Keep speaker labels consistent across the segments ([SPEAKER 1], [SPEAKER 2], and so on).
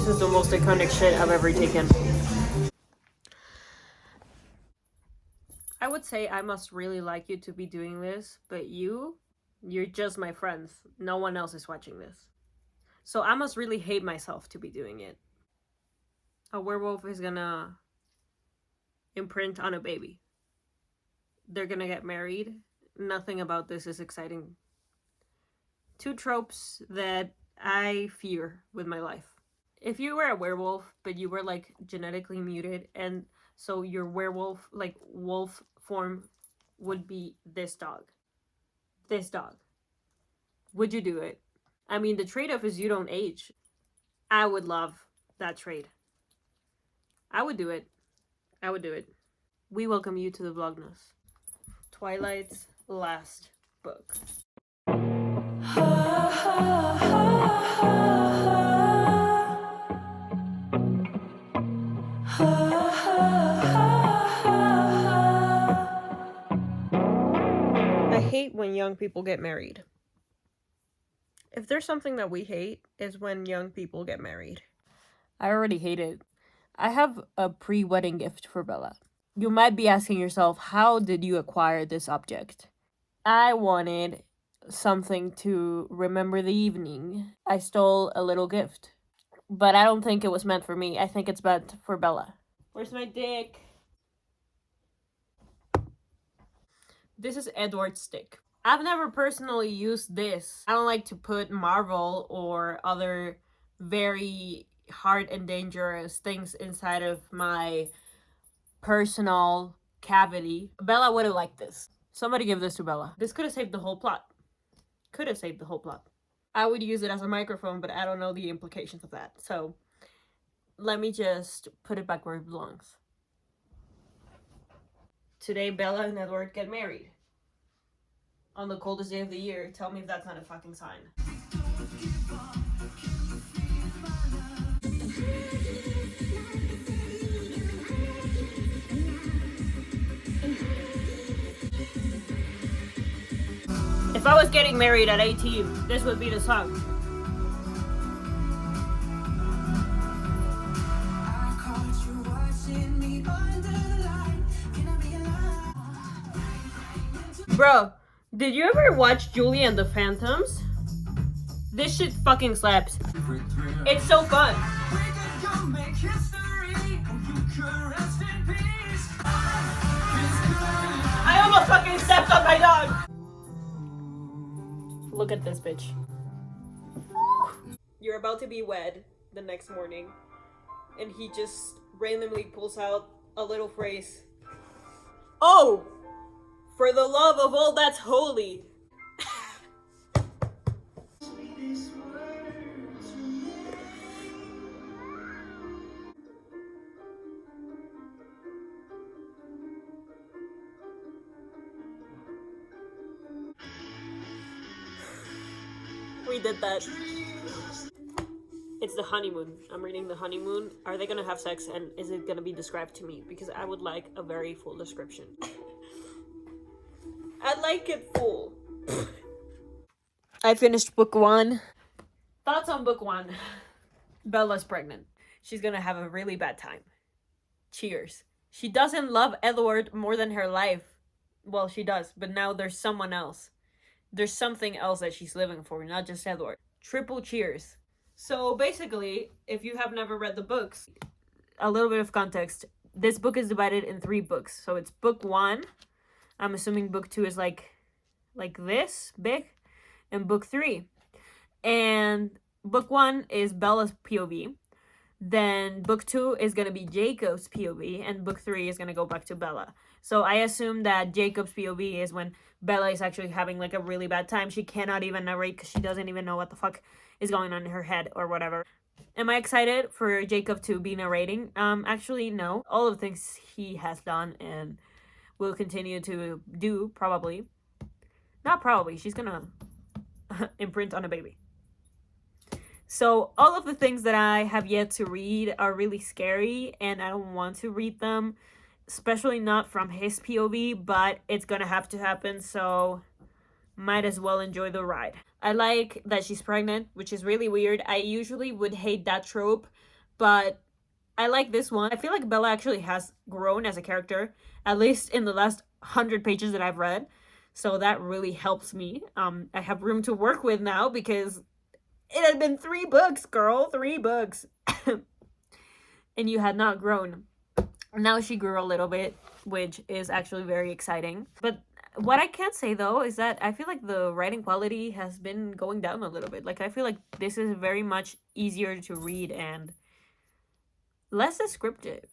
[SPEAKER 1] is the most iconic shit I've ever taken. I would say I must really like you to be doing this, but you're just my friends. No one else is watching this. So I must really hate myself to be doing it. A werewolf is gonna imprint on a baby. They're gonna get married. Nothing about this is exciting. Two tropes that I fear with my life. If you were a werewolf, but you were like genetically muted, and so your werewolf, like wolf form, would be this dog. This dog. Would you do it? I mean, the trade-off is you don't age. I would love that trade. I would do it. I would do it. We welcome you to the Vlogmas. Twilight's last book. I hate when young people get married. If there's something that we hate, is when young people get married. I already hate it. I have a pre-wedding gift for Bella. You might be asking yourself, how did you acquire this object? I wanted something to remember the evening. I stole a little gift. But I don't think it was meant for me. I think it's meant for Bella. Where's my dick? This is Edward's stick. I've never personally used this. I don't like to put Marvel or other very hard and dangerous things inside of my personal cavity. Bella would have liked this. Somebody give this to Bella. This could have saved the whole plot. Could have saved the whole plot. I would use it as a microphone, but I don't know the implications of that. So let me just put it back where it belongs. Today, Bella and Edward get married. On the coldest day of the year. Tell me if that's not a fucking sign. If I was getting married at 18, this would be the song. Bro, did you ever watch Julie and the Phantoms? This shit fucking slaps. It's so fun. I almost fucking stepped on my dog. Look at this bitch. You're about to be wed the next morning, and he just randomly pulls out a little phrase. Oh! For the love of all that's holy. We did that. It's the honeymoon. I'm reading the honeymoon. Are they gonna have sex, and is it gonna be described to me? Because I would like a very full description. I like it full. I finished book 1. Thoughts on book 1. Bella's pregnant. She's gonna have a really bad time. Cheers. She doesn't love Edward more than her life. Well, she does, but now there's someone else. There's something else that she's living for, not just Edward. Triple cheers. So basically, if you have never read the books, a little bit of context. This book is divided in 3 books. So it's book 1. I'm assuming book 2 is like this big, and book 3. And book 1 is Bella's POV. Then book 2 is gonna be Jacob's POV, and book 3 is gonna go back to Bella. So I assume that Jacob's POV is when Bella is actually having like a really bad time. She cannot even narrate because she doesn't even know what the fuck is going on in her head or whatever. Am I excited for Jacob to be narrating? Actually, no. All of the things he has done and will continue to do, probably. Not probably, she's gonna imprint on a baby. So all of the things that I have yet to read are really scary, and I don't want to read them, especially not from his POV, but it's gonna have to happen, so might as well enjoy the ride. I like that she's pregnant, which is really weird. I usually would hate that trope, but I like this one. I feel like Bella actually has grown as a character, at least in the last 100 pages that I've read. So that really helps me. I have room to work with now because it had been 3 books, girl, 3 books. And you had not grown. Now she grew a little bit, which is actually very exciting. But what I can say though is that I feel like the writing quality has been going down a little bit. Like I feel like this is very much easier to read and less descriptive.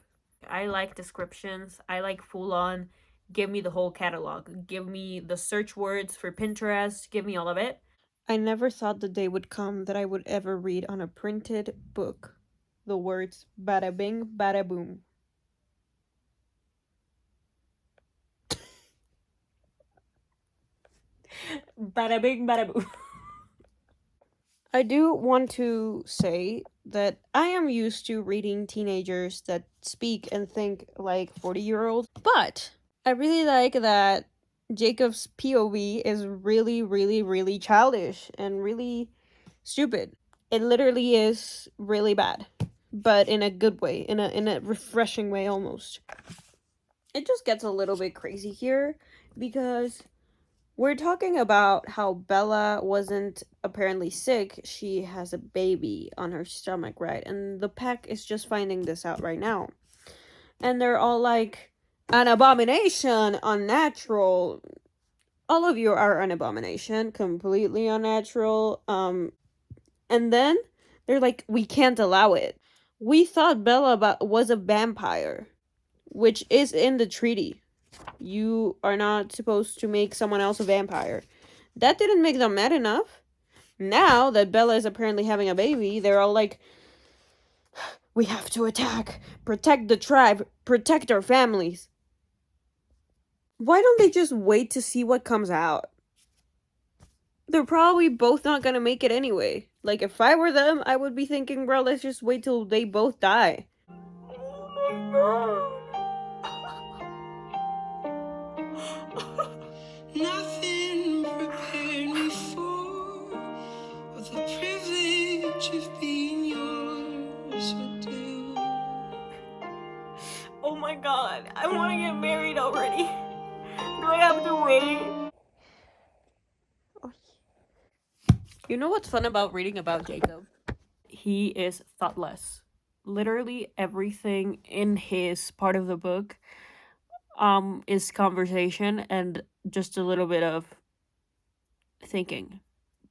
[SPEAKER 1] I like descriptions. I like full on give me the whole catalog. Give me the search words for Pinterest. Give me all of it. I never thought the day would come that I would ever read on a printed book the words bada bing, bada boom. Bada bing, bada boom. I do want to say that I am used to reading teenagers that speak and think like 40-year-olds, but I really like that Jacob's POV is really, really, really childish and really stupid. It literally is really bad, but in a good way, in a refreshing way almost. It just gets a little bit crazy here because we're talking about how Bella wasn't apparently sick. She has a baby on her stomach, right? And the pack is just finding this out right now. And they're all like, an abomination, unnatural. All of you are an abomination, completely unnatural. And then they're like, we can't allow it. We thought Bella was a vampire, which is in the treaty. You are not supposed to make someone else a vampire. That didn't make them mad enough. Now that Bella is apparently having a baby, they're all like, we have to attack, protect the tribe, protect our families. Why don't they just wait to see what comes out? They're probably both not gonna make it anyway. Like, if I were them, I would be thinking, bro, let's just wait till they both die. Oh my god. Nothing prepared me for the privilege of being yours would do. Oh my god, I want to get married already. Do I have to wait? You know what's fun about reading about Jacob? He is thoughtless. Literally everything in his part of the book is conversation and just a little bit of thinking.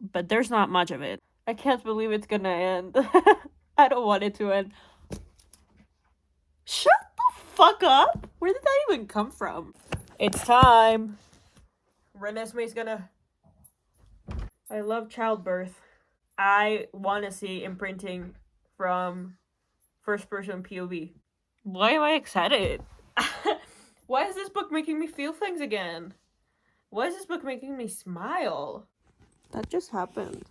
[SPEAKER 1] But there's not much of it. I can't believe it's gonna end. I don't want it to end. Shut the fuck up! Where did that even come from? It's time. Renesmee's gonna... I love childbirth. I want to see imprinting from first person POV. Why am I excited? Why is this book making me feel things again? Why is this book making me smile? That just happened.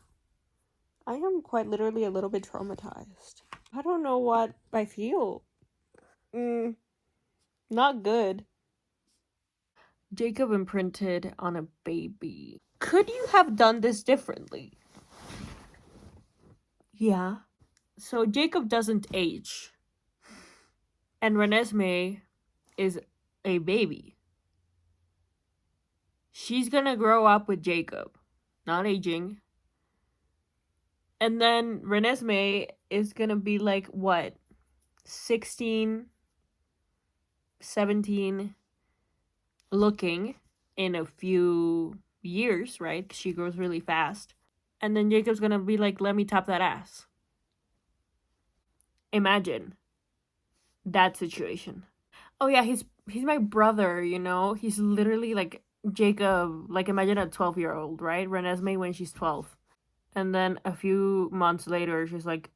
[SPEAKER 1] I am quite literally a little bit traumatized. I don't know what I feel. Not good. Jacob imprinted on a baby. Could you have done this differently? Yeah. So Jacob doesn't age. And Renesmee is a baby. She's gonna grow up with Jacob, not aging. And then Renesmee is gonna be like, what? 16, 17, looking in a few years, right? She grows really fast. And then Jacob's gonna be like, let me tap that ass. Imagine that situation. Oh yeah, he's my brother, you know? He's literally like Jacob, like imagine a 12-year-old, right? Renesmee when she's 12. And then a few months later, she's like,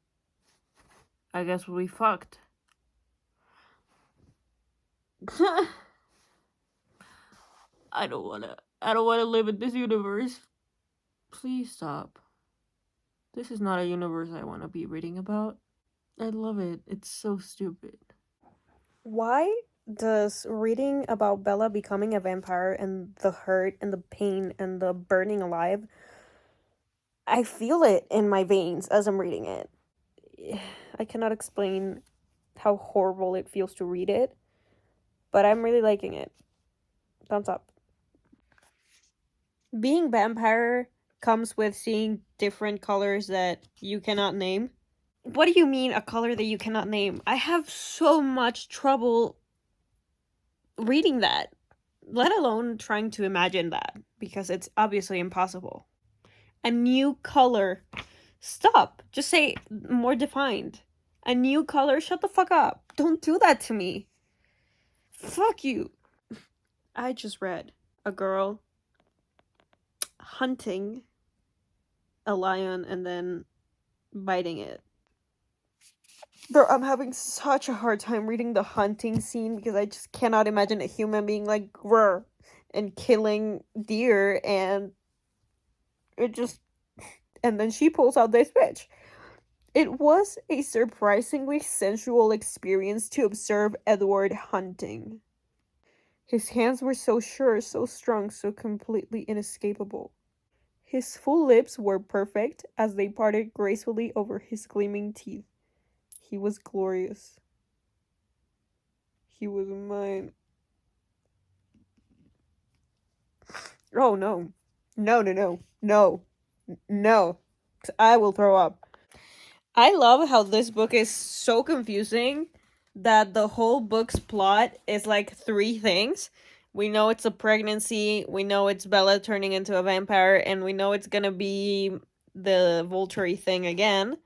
[SPEAKER 1] I guess we fucked. I don't wanna live in this universe. Please stop. This is not a universe I wanna be reading about. I love it. It's so stupid. Why does reading about Bella becoming a vampire and the hurt and the pain and the burning alive, I feel it in my veins as I'm reading it. I cannot explain how horrible it feels to read it, but I'm really liking it. Thumbs up. Being vampire comes with seeing different colors that you cannot name. What do you mean a color that you cannot name? I have so much trouble reading that, let alone trying to imagine that, because it's obviously impossible. A new color. Stop. Just say more defined. A new color? Shut the fuck up. Don't do that to me. Fuck you. I just read a girl hunting a lion and then biting it. Bro, I'm having such a hard time reading the hunting scene because I just cannot imagine a human being like grr and killing deer, and it just, and then she pulls out this bitch. It was a surprisingly sensual experience to observe Edward hunting. His hands were so sure, so strong, so completely inescapable. His full lips were perfect as they parted gracefully over his gleaming teeth. He was glorious. He was mine. Oh no. No, no, no. No. No. I will throw up. I love how this book is so confusing that the whole book's plot is like three things. We know it's a pregnancy, we know it's Bella turning into a vampire, and we know it's gonna be the Volturi thing again.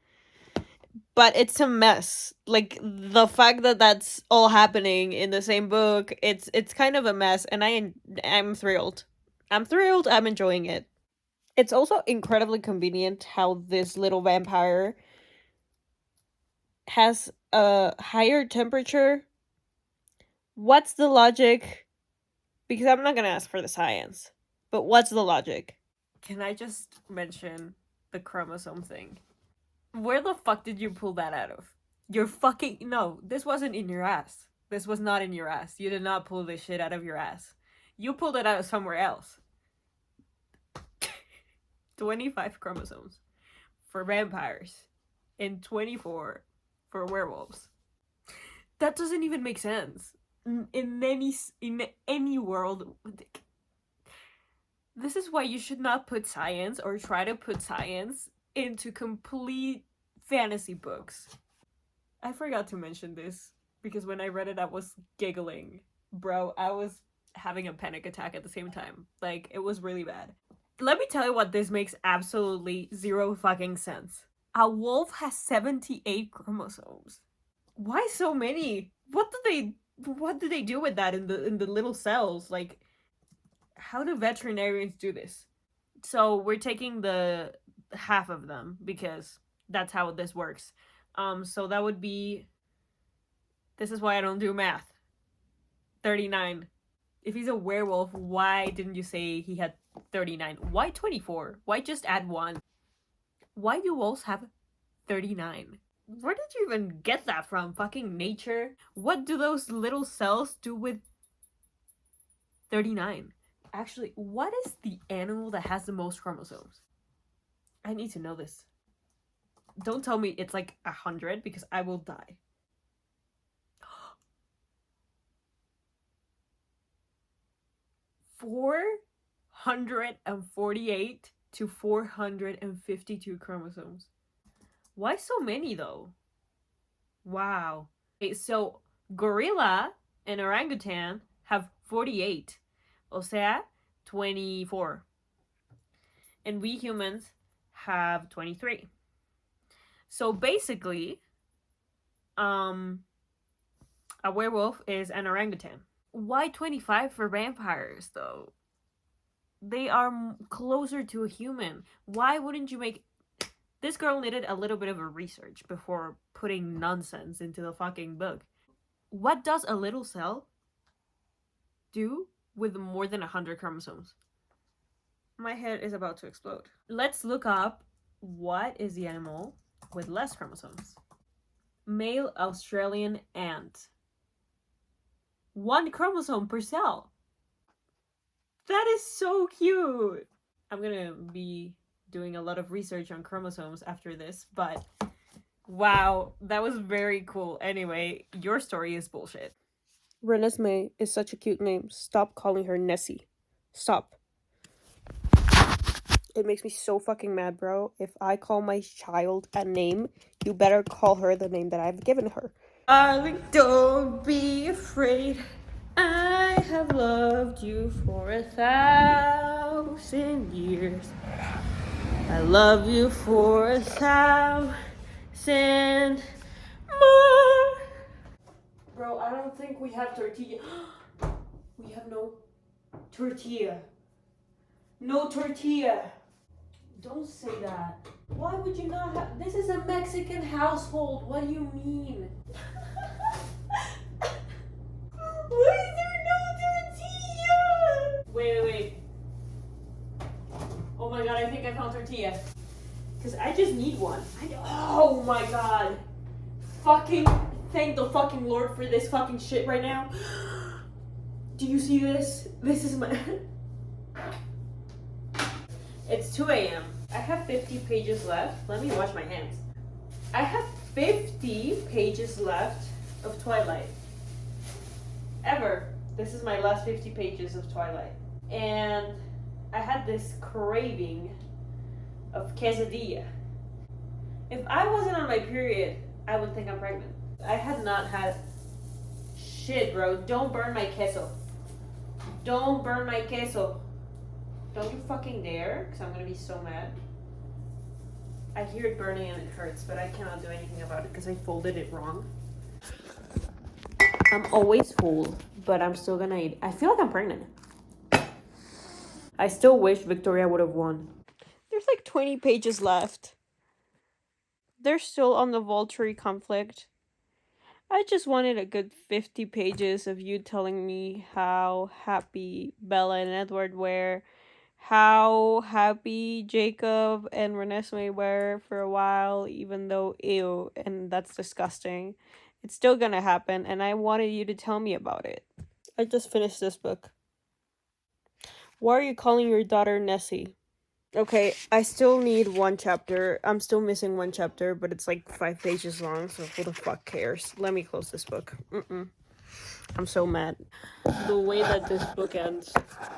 [SPEAKER 1] But it's a mess. Like, the fact that that's all happening in the same book, it's kind of a mess, and I'm thrilled. I'm thrilled, I'm enjoying it. It's also incredibly convenient how this little vampire has a higher temperature. What's the logic? Because I'm not gonna ask for the science, but what's the logic? Can I just mention the chromosome thing? Where the fuck did you pull that out of? You're fucking... No, this wasn't in your ass. This was not in your ass. You did not pull this shit out of your ass. You pulled it out of somewhere else. 25 chromosomes for vampires and 24 for werewolves. That doesn't even make sense. In any world. This is why you should not put science or try to put science into complete fantasy books. I forgot to mention this because when I read it I was giggling. Bro, I was having a panic attack at the same time. Like, it was really bad. Let me tell you what this makes absolutely zero fucking sense. A wolf has 78 chromosomes. Why so many? What do they do with that in the little cells? Like, how do veterinarians do this? So we're taking the half of them because that's how this works. So that would be, this is why I don't do math. 39. If he's a werewolf, why didn't you say he had 39? Why 24? Why just add 1? Why do wolves have 39? Where did you even get that from? Fucking nature? What do those little cells do with 39? Actually, what is the animal that has the most chromosomes? I need to know this. Don't tell me it's like 100 because I will die. $448 to 452 chromosomes. Why so many though? Wow. Okay, so gorilla and orangutan have 48. O sea, 24. And we humans have 23. So basically, a werewolf is an orangutan. Why 25 for vampires though? They are closer to a human. Why wouldn't you make... This girl needed a little bit of a research before putting nonsense into the fucking book. What does a little cell do with more than 100 chromosomes? My head is about to explode. Let's look up what is the animal with less chromosomes. Male Australian ant. 1 chromosome per cell. That is so cute. I'm gonna be doing a lot of research on chromosomes after this, but Wow, that was very cool. Anyway, your story is bullshit. Renesmee is such a cute name. Stop calling her Nessie. Stop. It makes me so fucking mad, bro. If I call my child a name, you better call her the name that I've given her. Darling, don't be afraid. I have loved you for 1,000 years. I love you for 1,000 more. Bro, I don't think we have tortilla. We have no tortilla. No tortilla. Don't say that. Why would you not have? This is a Mexican household. What do you mean? Why is there no tortilla? Wait. Oh my god, I think I found tortilla. Because I just need one. Oh my god. Fucking thank the fucking Lord for this fucking shit right now. Do you see this? This is my... It's 2 a.m. I have 50 pages left. Let me wash my hands. I have 50 pages left of Twilight. Ever. This is my last 50 pages of Twilight. And I had this craving of quesadilla. If I wasn't on my period, I would think I'm pregnant. I had not had... Shit, bro. Don't burn my queso. Don't burn my queso. Don't you fucking dare, because I'm gonna be so mad. I hear it burning and it hurts, but I cannot do anything about it because I folded it wrong. I'm always full, but I'm still gonna eat. I feel like I'm pregnant. I still wish Victoria would have won. There's like 20 pages left. They're still on the Volturi conflict. I just wanted a good 50 pages of you telling me how happy Bella and Edward were, how happy Jacob and Renesmee were for a while, even though ew, and that's disgusting. It's still gonna happen, and I wanted you to tell me about it. I just finished this book. Why are you calling your daughter Nessie? Okay, I still need one chapter. I'm still missing one chapter, but it's like 5 pages long, so who the fuck cares? Let me close this book. I'm so mad. The way that this book ends,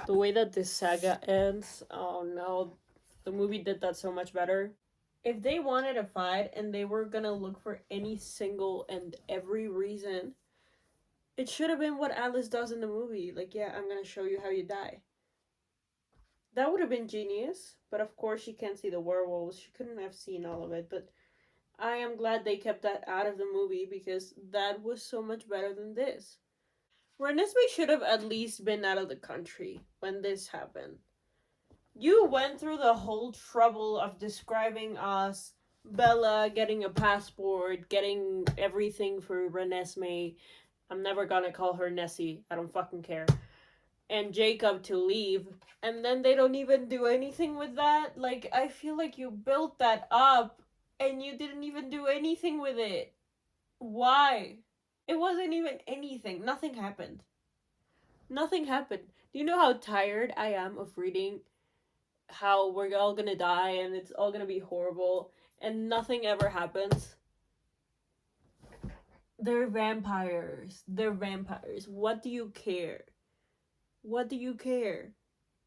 [SPEAKER 1] the way that this saga ends, oh no, the movie did that so much better. If they wanted a fight and they were gonna look for any single and every reason, it should have been what Alice does in the movie. Like, yeah, I'm gonna show you how you die. That would have been genius, but of course she can't see the werewolves. She couldn't have seen all of it, but I am glad they kept that out of the movie because that was so much better than this. Renesmee should have at least been out of the country when this happened. You went through the whole trouble of describing us, Bella getting a passport, getting everything for Renesmee. I'm never gonna call her Nessie. I don't fucking care. And Jacob to leave, and then they don't even do anything with that. Like, I feel like you built that up and you didn't even do anything with it. Why? It wasn't even anything. Nothing happened. Nothing happened. Do you know how tired I am of reading how we're all gonna die and it's all gonna be horrible and nothing ever happens? They're vampires. They're vampires. What do you care? What do you care?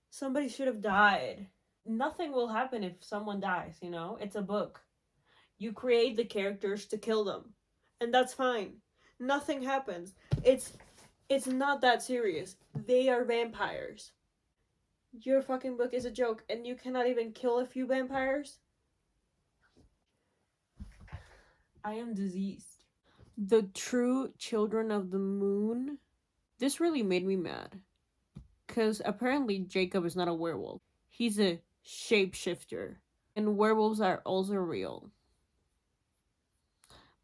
[SPEAKER 1] Somebody should have died. Nothing will happen if someone dies, you know? It's a book. You create the characters to kill them. And that's fine. Nothing happens. It's not that serious. They are vampires. Your fucking book is a joke and you cannot even kill a few vampires? I am diseased. The true children of the moon. This really made me mad. Because apparently Jacob is not a werewolf. He's a shapeshifter. And werewolves are also real.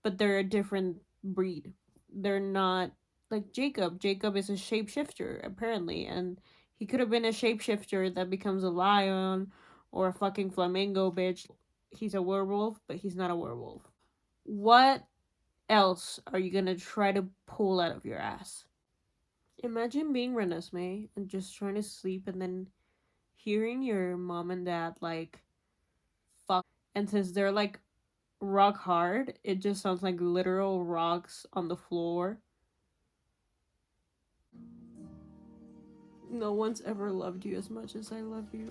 [SPEAKER 1] But they're a different breed. They're not like Jacob. Jacob is a shapeshifter, apparently. And he could have been a shapeshifter that becomes a lion or a fucking flamingo bitch. He's a werewolf, but he's not a werewolf. What else are you gonna try to pull out of your ass? Imagine being Renesmee and just trying to sleep and then hearing your mom and dad like fuck, and since they're like rock hard. It just sounds like literal rocks on the floor. No one's ever loved you as much as I love you.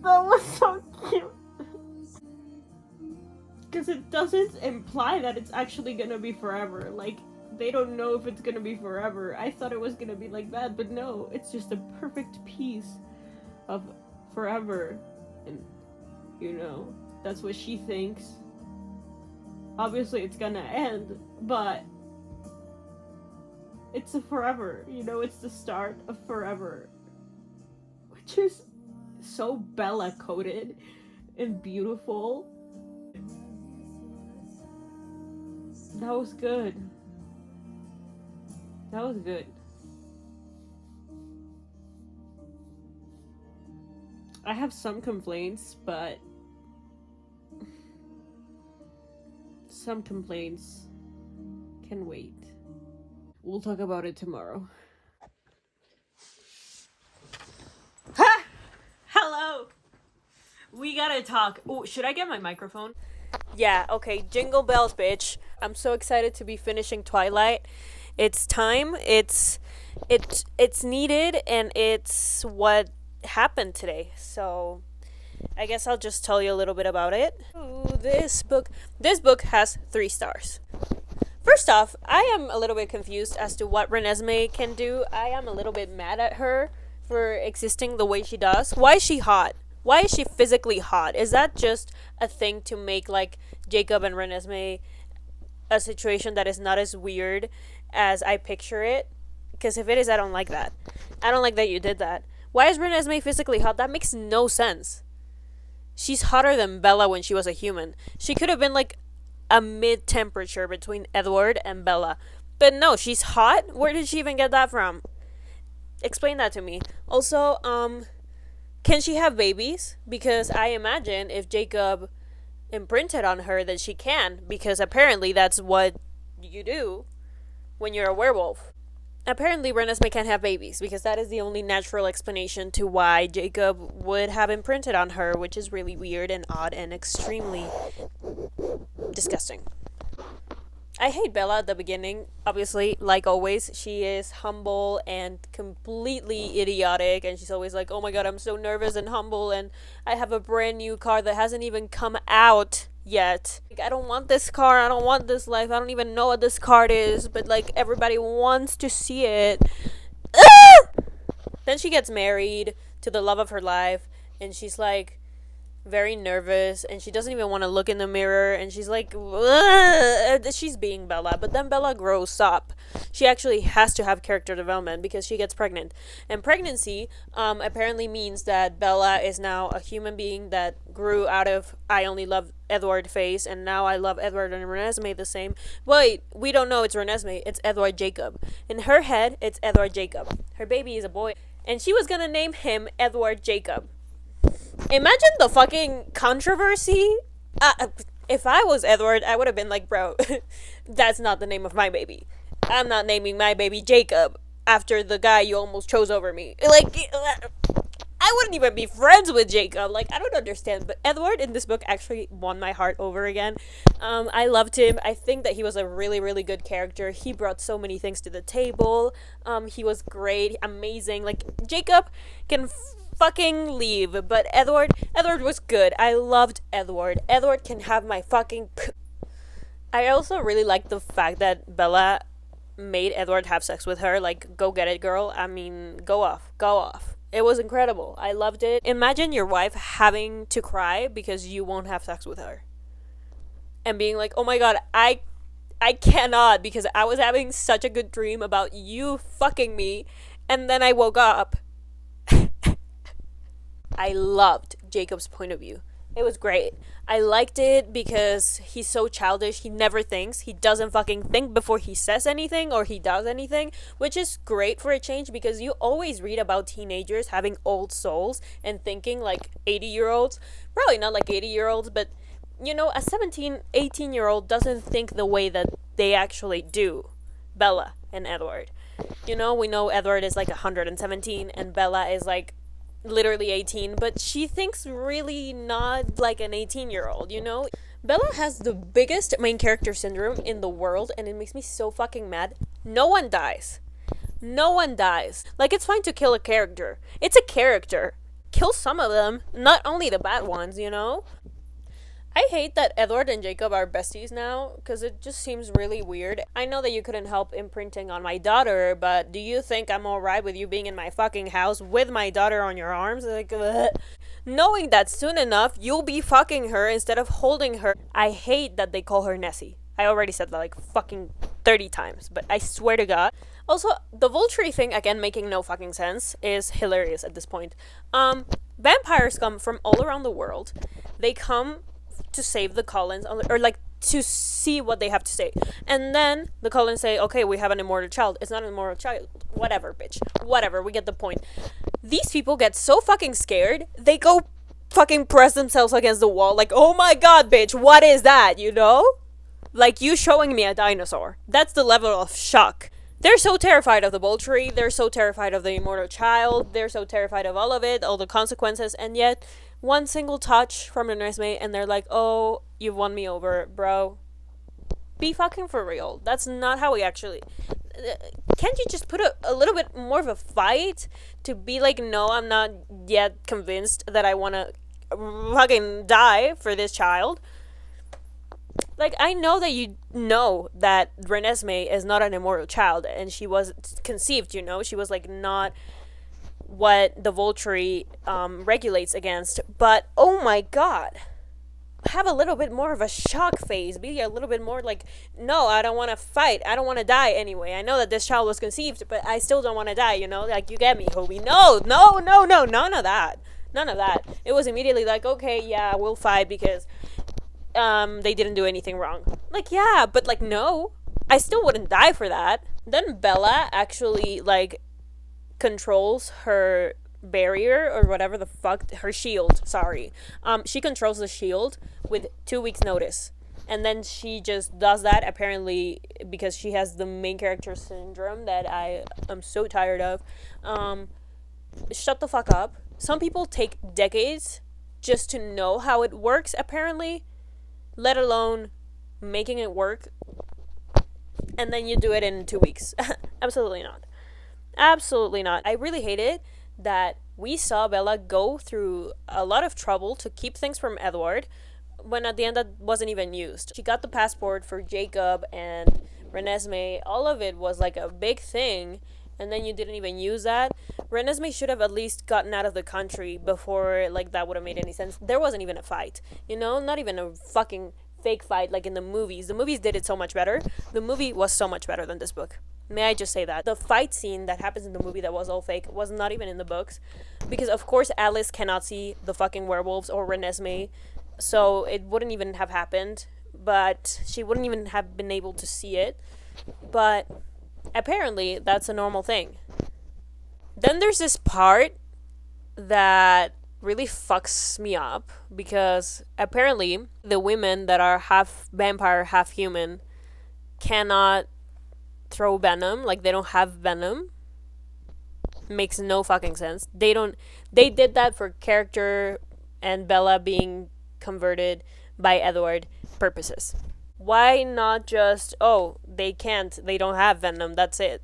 [SPEAKER 1] That was so cute. Because it doesn't imply that it's actually gonna be forever. Like, they don't know if it's gonna be forever. I thought it was gonna be like that, but no, it's just a perfect piece of forever. And, you know, that's what she thinks. Obviously, it's gonna end, but it's a forever. You know, it's the start of forever. Which is so Bella coded and beautiful. That was good. That was good. I have some complaints, but some complaints can wait. We'll talk about it tomorrow. Ha! Hello! We gotta talk. Oh, should I get my microphone? Yeah, okay. Jingle bells, bitch. I'm so excited to be finishing Twilight. It's time. It's needed, and it's what happened today. So I guess I'll just tell you a little bit about it. Ooh, this book has 3 stars. First off, I am a little bit confused as to what Renesmee can do. I am a little bit mad at her for existing the way she does. Why is she hot? Why is she physically hot? Is that just a thing to make like Jacob and Renesmee a situation that is not as weird as I picture it? Because if it is, I don't like that. I don't like that you did that. Why is Renesmee physically hot? That makes no sense. She's hotter than Bella when she was a human. She could have been like a mid temperature between Edward and Bella. But no, she's hot? Where did she even get that from? Explain that to me. Also, can she have babies? Because I imagine if Jacob imprinted on her that she can, because apparently that's what you do when you're a werewolf. Apparently Renesmee can't have babies because that is the only natural explanation to why Jacob would have imprinted on her, which is really weird and odd and extremely disgusting. I hate Bella at the beginning. Obviously, like always, she is humble and completely idiotic, and she's always like, oh my god, I'm so nervous and humble, and I have a brand new car that hasn't even come out yet. Like, I don't want this car, I don't want this life, I don't even know what this card is, but like, everybody wants to see it. Then she gets married to the love of her life, and she's like, very nervous, and she doesn't even want to look in the mirror, and she's like, ugh! She's being Bella, but then Bella grows up. She actually has to have character development because she gets pregnant, and pregnancy apparently means that Bella is now a human being that grew out of I only love Edward phase, and now I love Edward and Renesmee the same. Wait, we don't know it's Renesmee, it's Edward Jacob. In her head, it's Edward Jacob. Her baby is a boy, and she was gonna name him Edward Jacob. Imagine the fucking controversy. If I was Edward, I would have been like, bro, that's not the name of my baby. I'm not naming my baby Jacob after the guy you almost chose over me. Like, I wouldn't even be friends with Jacob. Like, I don't understand. But Edward in this book actually won my heart over again. I loved him. I think that he was a really, really good character. He brought so many things to the table. He was great, amazing. Like, Jacob can fucking leave, but Edward was good. I loved Edward. Edward can have my fucking I also really like the fact that Bella made Edward have sex with her. Like, go get it, girl. I mean, go off. It was incredible. I loved it. Imagine your wife having to cry because you won't have sex with her, and being like, oh my god, I cannot, because I was having such a good dream about you fucking me, and then I woke up. I loved Jacob's point of view. It was great. I liked it because he's so childish. He never thinks. He doesn't fucking think before he says anything or he does anything, which is great for a change because you always read about teenagers having old souls and thinking like 80-year-olds. Probably not like 80-year-olds, but you know, a 17, 18-year-old doesn't think the way that they actually do. Bella and Edward. You know, we know Edward is like 117 and Bella is like literally 18, but she thinks really not like an 18-year-old, you know? Bella has the biggest main character syndrome in the world, and it makes me so fucking mad. No one dies. No one dies. Like, it's fine to kill a character. It's a character. Kill some of them, not only the bad ones, you know? I hate that Edward and Jacob are besties now, because it just seems really weird. I know that you couldn't help imprinting on my daughter, but do you think I'm alright with you being in my fucking house with my daughter on your arms? Like, ugh. Knowing that soon enough, you'll be fucking her instead of holding her. I hate that they call her Nessie. I already said that like fucking 30 times, but I swear to God. Also, the Vulture thing, again, making no fucking sense, is hilarious at this point. Vampires come from all around the world. They come to save the Cullens, or like to see what they have to say, and then the Cullens say, okay, we have an immortal child. It's not an immortal child. Whatever, bitch. Whatever, we get the point. These people get so fucking scared, they go fucking press themselves against the wall like, oh my god, bitch, what is that, you know? Like, you showing me a dinosaur. That's the level of shock. They're so terrified of the Vulture, they're so terrified of the immortal child, they're so terrified of all of it, all the consequences, and yet one single touch from Renesmee and they're like, oh, you've won me over, bro. Be fucking for real. That's not how we actually... Can't you just put a little bit more of a fight to be like, no, I'm not yet convinced that I want to fucking die for this child? Like, I know that you know that Renesmee is not an immortal child and she was conceived, you know? She was like not what the Vulture regulates against, but oh my god, have a little bit more of a shock phase. Be a little bit more like, no, I don't want to fight, I don't want to die anyway. I know that this child was conceived, but I still don't want to die, you know? Like, you get me, Hobie. No, none of that. It was immediately like, okay, yeah, we'll fight because they didn't do anything wrong. Like, yeah, but like, no, I still wouldn't die for that. Then Bella actually like controls her barrier or whatever the fuck, her shield, sorry. She controls the shield with 2 weeks notice, and then she just does that apparently because she has the main character syndrome that I am so tired of. Shut the fuck up. Some people take decades just to know how it works apparently, let alone making it work, and then you do it in 2 weeks. Absolutely not. Absolutely not. I really hated that we saw Bella go through a lot of trouble to keep things from Edward when at the end that wasn't even used. She got the passport for Jacob and Renesmee. All of it was like a big thing, and then you didn't even use that. Renesmee should have at least gotten out of the country before like that would have made any sense. There wasn't even a fight, you know? Not even a fucking fake fight like in the movies. The movies did it so much better. The movie was so much better than this book. May I just say that? The fight scene that happens in the movie that was all fake was not even in the books. Because, of course, Alice cannot see the fucking werewolves or Renesmee. So it wouldn't even have happened. But she wouldn't even have been able to see it. But apparently, that's a normal thing. Then there's this part that really fucks me up. Because apparently, the women that are half vampire, half human cannot throw venom, like they don't have venom. Makes no fucking sense. They did that for character and Bella being converted by Edward purposes. Why not just, oh, they don't have venom, that's it.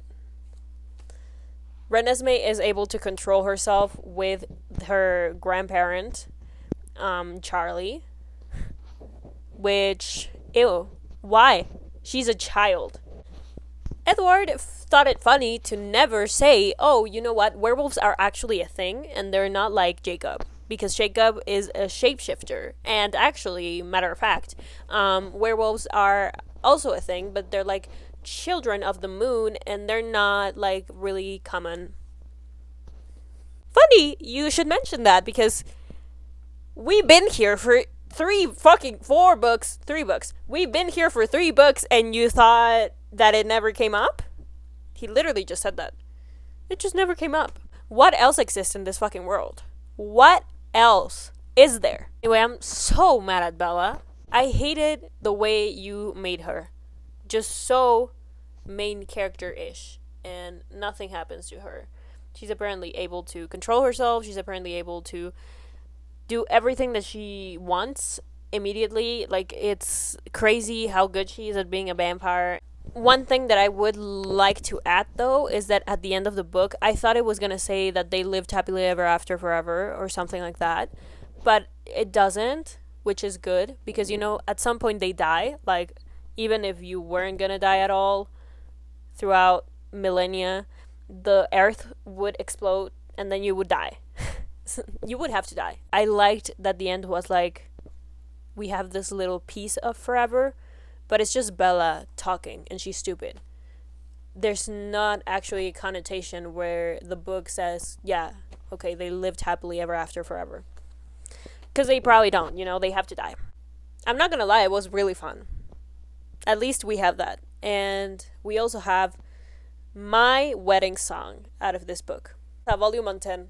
[SPEAKER 1] Renesmee is able to control herself with her grandparent, Charlie, which, ew, why? She's a child. Edward thought it funny to never say, oh, you know what, werewolves are actually a thing, and they're not like Jacob. Because Jacob is a shapeshifter. And actually, matter of fact, werewolves are also a thing, but they're like children of the moon, and they're not like really common. Funny, you should mention that, because We've been here for 3 books. We've been here for 3 books and you thought that it never came up? He literally just said that. It just never came up. What else exists in this fucking world? What else is there? Anyway, I'm so mad at Bella. I hated the way you made her. Just so main character-ish. And nothing happens to her. She's apparently able to control herself. She's apparently able to do everything that she wants immediately. Like, it's crazy how good she is at being a vampire. One thing that I would like to add, though, is that at the end of the book, I thought it was going to say that they lived happily ever after forever or something like that. But it doesn't, which is good, because, you know, at some point they die. Like, even if you weren't going to die at all throughout millennia, the earth would explode and then you would die. You would have to die. I liked that the end was like, we have this little piece of forever, but it's just Bella talking and she's stupid. There's not actually a connotation where the book says, yeah, okay, they lived happily ever after forever. Because they probably don't, you know, they have to die. I'm not gonna lie, it was really fun. At least we have that. And we also have my wedding song out of this book. Volume on 10.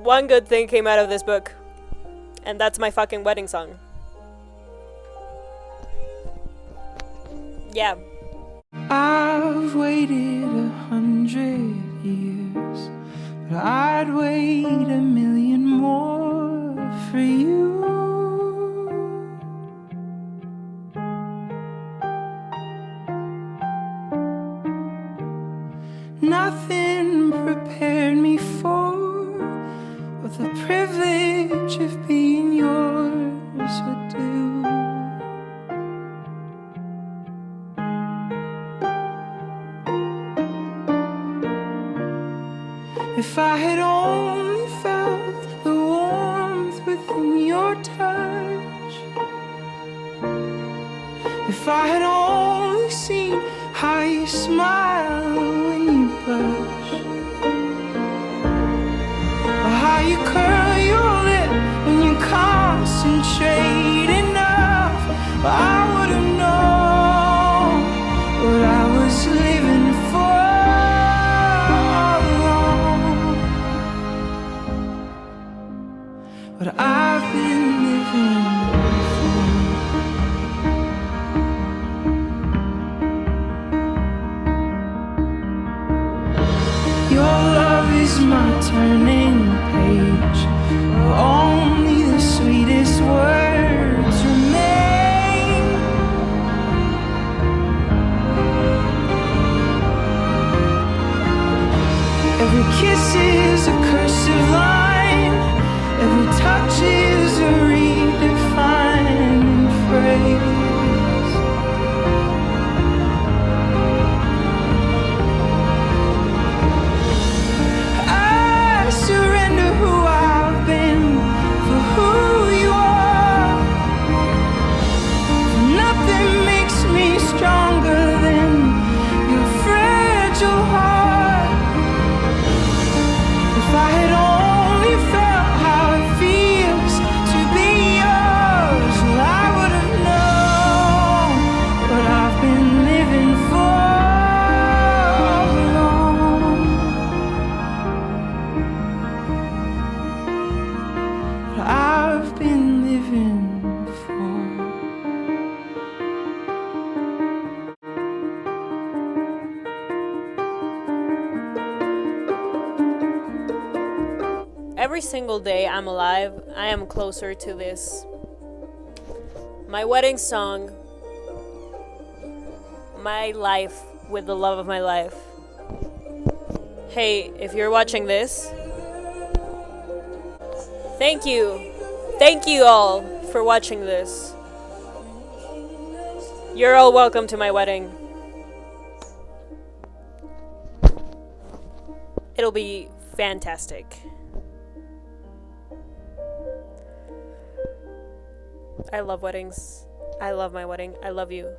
[SPEAKER 1] One good thing came out of this book, and that's my fucking wedding song. Yeah.
[SPEAKER 2] I've waited 100 years, but I'd wait 1,000,000 more for you. Nothing prepared me for what the privilege of being yours would do. If I had only felt the warmth within your touch, if I had only seen how you smile when you blush, or how you curl your lip when you concentrate enough, I would have known what I was living for. What I've been living for. Your love is my turning page, where only the sweetest words remain. Every kiss is a cursive line, every touch is a redefining phrase. I surrender who I've been for who you are. For nothing makes me stronger than your fragile heart. If I had only felt how it feels to be yours, well, I would have known what I've been living for all along. What I've been living for.
[SPEAKER 1] Every single day I'm alive, I am closer to this. My wedding song. My life with the love of my life. Hey, if you're watching this, thank you. Thank you all for watching this. You're all welcome to my wedding. It'll be fantastic. I love weddings. I love my wedding. I love you.